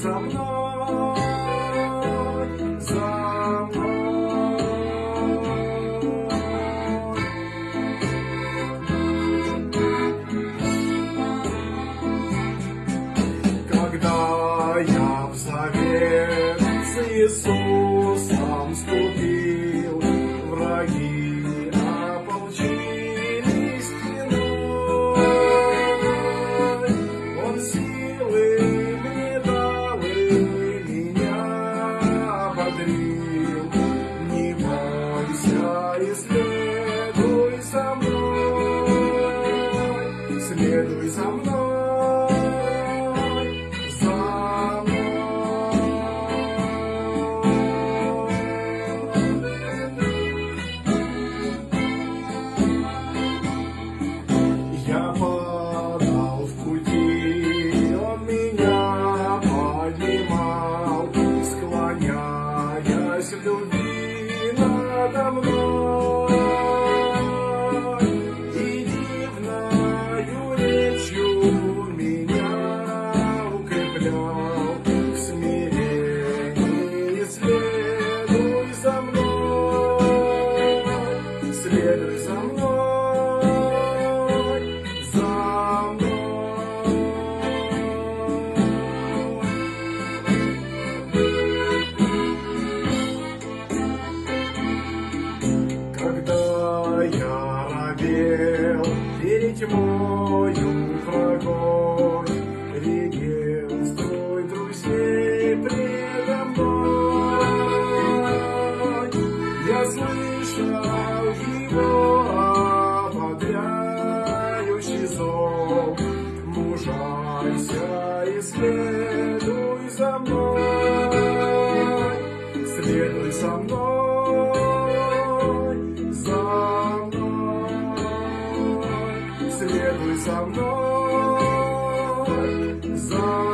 за мной, за мной. Когда я в завет с Иисусом вступил, враги ополчились стеной. Он силы мне дал и меня ободрил. Не бойся и следуй за мной, следуй за мной. Я падал в пути, он меня поднимал, склоняясь в любви надо мной. И дивною речью меня укреплял, в смирении следуй за мной, следуй за мной. Когда я робел перед тьмою врагов, регенствуй друзей предо мной. Я слышал его ободряющий зов, мужайся и следуй за мной, следуй за мной. Следуй за мной, за